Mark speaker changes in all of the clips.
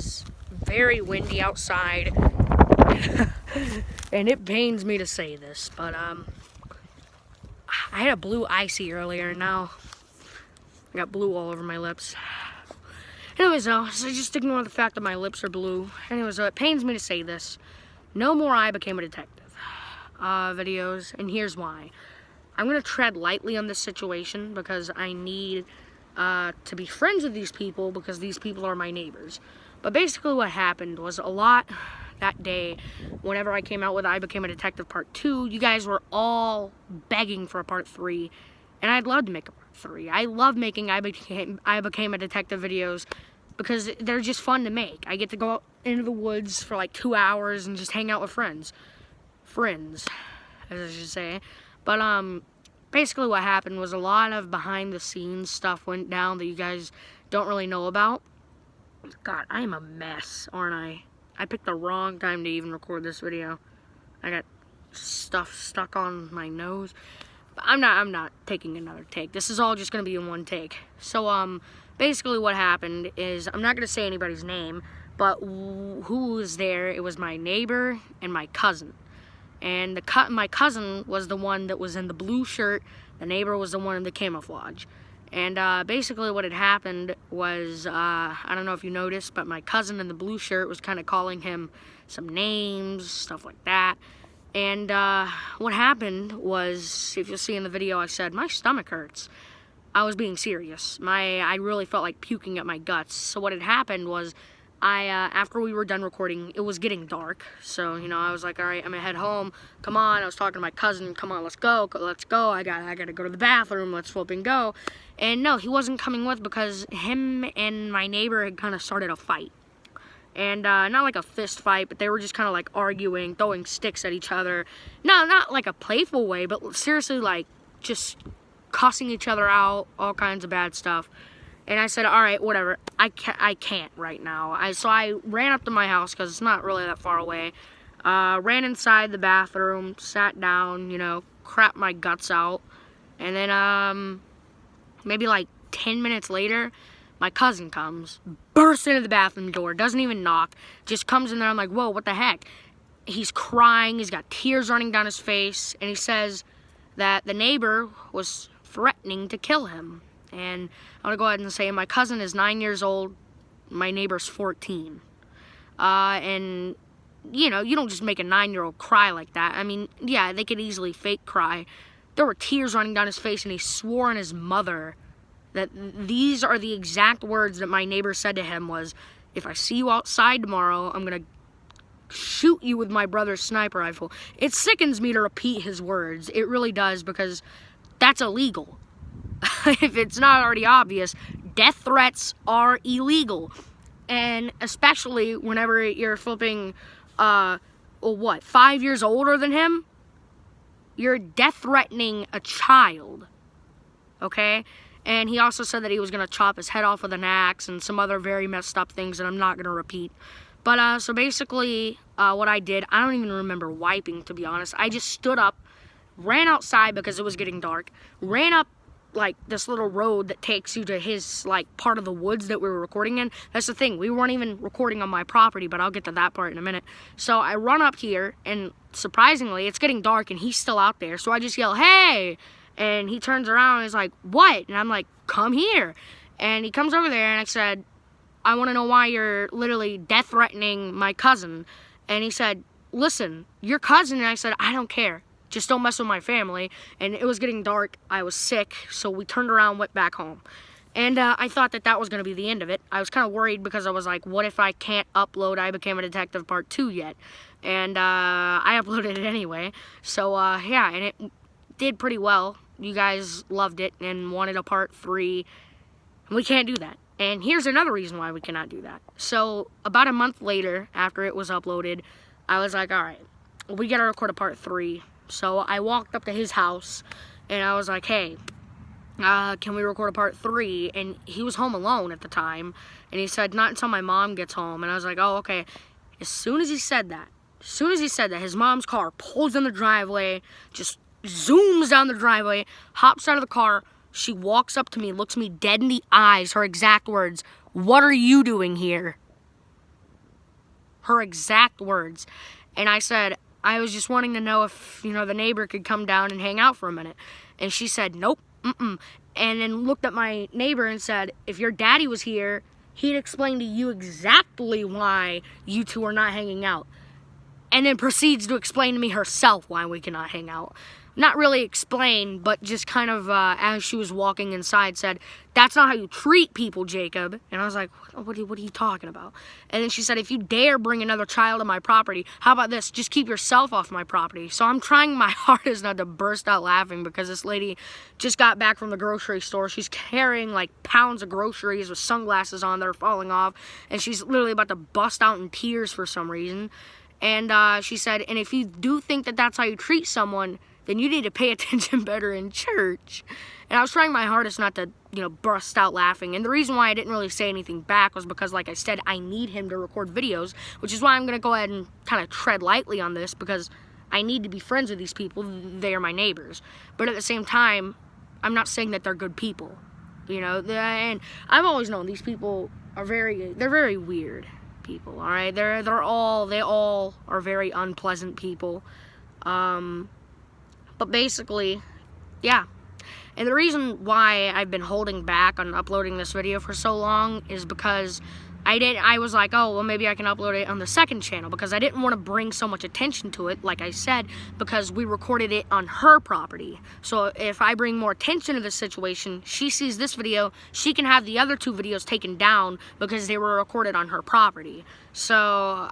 Speaker 1: is very windy outside. And it pains me to say this, but I had a blue icy earlier, and now I got blue all over my lips. Anyways, though, so just ignore the fact that my lips are blue. Anyways, it pains me to say this. No more I Became a Detective videos, and here's why. I'm going to tread lightly on this situation because I need to be friends with these people because these people are my neighbors. But basically what happened was a lot that day, whenever I came out with I Became a Detective Part 2, you guys were all begging for a Part 3, and I'd love to make a Part 3. I love making I Became a Detective videos because they're just fun to make. I get to go out into the woods for like 2 hours and just hang out with friends. Friends, as I should say. But basically what happened was a lot of behind the scenes stuff went down that you guys don't really know about. God, I am a mess, aren't I? I picked the wrong time to even record this video. I got stuff stuck on my nose. But I'm not taking another take. This is all just gonna be in one take. So basically what happened is, I'm not gonna say anybody's name, but who was there? It was my neighbor and my cousin. And my cousin was the one that was in the blue shirt. The neighbor was the one in the camouflage. And basically what had happened was, I don't know if you noticed, but my cousin in the blue shirt was kind of calling him some names, stuff like that. And what happened was, if you'll see in the video, I said, my stomach hurts. I was being serious. I really felt like puking at my guts. So what had happened was, after we were done recording, it was getting dark, so, you know, I was like, all right, I'm gonna head home, come on. I was talking to my cousin, come on, let's go, I gotta go to the bathroom, let's flip and go. And no, he wasn't coming with because him and my neighbor had kind of started a fight. And not like a fist fight, but they were just kind of like arguing, throwing sticks at each other. No, not like a playful way, but seriously, like, just cussing each other out, all kinds of bad stuff. And I said, all right, whatever, I can't right now. So I ran up to my house, because it's not really that far away. Ran inside the bathroom, sat down, you know, crapped my guts out. And then, maybe like 10 minutes later, my cousin comes, bursts into the bathroom door, doesn't even knock, just comes in there. I'm like, whoa, what the heck? He's crying, he's got tears running down his face, and he says that the neighbor was threatening to kill him. And I'm gonna go ahead and say my cousin is 9 years old, my neighbor's 14. And, you know, you don't just make a 9-year-old cry like that. I mean, yeah, they could easily fake cry. There were tears running down his face, and he swore on his mother that these are the exact words that my neighbor said to him was, if I see you outside tomorrow, I'm gonna shoot you with my brother's sniper rifle. It sickens me to repeat his words. It really does, because that's illegal. If it's not already obvious, death threats are illegal. And especially whenever you're flipping, 5 years older than him, you're death threatening a child, okay? And he also said that he was gonna chop his head off with an axe and some other very messed up things that I'm not gonna repeat. But, so basically, what I did, I don't even remember wiping, to be honest. I just stood up, ran outside because it was getting dark, ran up like this little road that takes you to his like part of the woods that we were recording in. That's the thing, we weren't even recording on my property, but I'll get to that part in a minute. So I run up here, and surprisingly it's getting dark and he's still out there, so I just yell, hey, and he turns around and he's like, what? And I'm like, come here. And he comes over there, and I said, I want to know why you're literally death threatening my cousin. And he said, listen, your cousin. And I said, I don't care, just don't mess with my family. And it was getting dark, I was sick, so we turned around, went back home. And I thought that was going to be the end of it. I was kind of worried because I was like, what if I can't upload I Became a Detective Part 2 yet? And I uploaded it anyway. So yeah, and it did pretty well. You guys loved it and wanted a Part 3. We can't do that. And here's another reason why we cannot do that. So about a month later, after it was uploaded, I was like, all right, we got to record a Part 3. So I walked up to his house, and I was like, hey, can we record a Part 3? And he was home alone at the time, and he said, not until my mom gets home. And I was like, oh, okay. As soon as he said that, his mom's car pulls in the driveway, just zooms down the driveway, hops out of the car. She walks up to me, looks me dead in the eyes, her exact words, what are you doing here? her exact words. And I said, I was just wanting to know if, you know, the neighbor could come down and hang out for a minute. And she said, nope, and then looked at my neighbor and said, if your daddy was here, he'd explain to you exactly why you two are not hanging out. And then proceeds to explain to me herself why we cannot hang out. Not really explain, but just kind of, as she was walking inside, said, that's not how you treat people, Jacob. And I was like, what are you talking about? And then she said, if you dare bring another child on my property, how about this? Just keep yourself off my property. So I'm trying my hardest not to burst out laughing because this lady just got back from the grocery store. She's carrying like pounds of groceries with sunglasses on that are falling off. And she's literally about to bust out in tears for some reason. And she said, and if you do think that that's how you treat someone, then you need to pay attention better in church. And I was trying my hardest not to, you know, burst out laughing. And the reason why I didn't really say anything back was because, like I said, I need him to record videos, which is why I'm going to go ahead and kind of tread lightly on this, because I need to be friends with these people. They are my neighbors. But at the same time, I'm not saying that they're good people, you know. And I've always known these people are they're very weird people, all right? They all are very unpleasant people. But basically, yeah. And the reason why I've been holding back on uploading this video for so long is because I was like, oh, well, maybe I can upload it on the second channel, because I didn't want to bring so much attention to it, like I said, because we recorded it on her property. So if I bring more attention to the situation, she sees this video, she can have the other two videos taken down because they were recorded on her property. So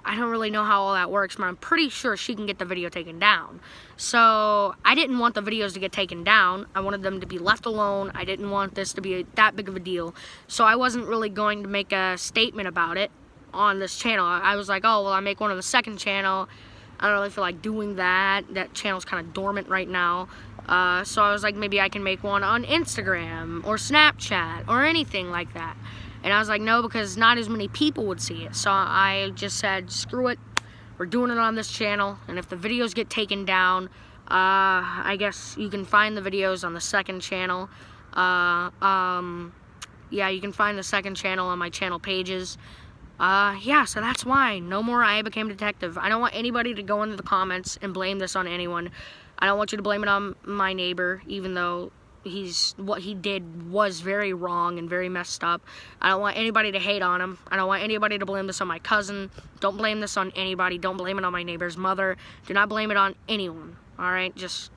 Speaker 1: I don't really know how all that works, but I'm pretty sure she can get the video taken down. So I didn't want the videos to get taken down. I wanted them to be left alone. I didn't want this to be that big of a deal. So I wasn't really going to make a statement about it on this channel. I was like, oh, well, I make one on the second channel. I don't really feel like doing that. That channel's kind of dormant right now. So I was like, maybe I can make one on Instagram or Snapchat or anything like that. And I was like, no, because not as many people would see it. So I just said, screw it. We're doing it on this channel. And if the videos get taken down, I guess you can find the videos on the second channel. Yeah, you can find the second channel on my channel pages. Yeah, so that's why. No more I Became a Detective. I don't want anybody to go into the comments and blame this on anyone. I don't want you to blame it on my neighbor, even though what he did was very wrong and very messed up. I don't want anybody to hate on him. I don't want anybody to blame this on my cousin. Don't blame this on anybody. Don't blame it on my neighbor's mother. Do not blame it on anyone. Alright, just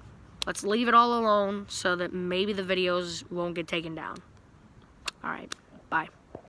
Speaker 1: let's leave it all alone so that maybe the videos won't get taken down. Alright, bye.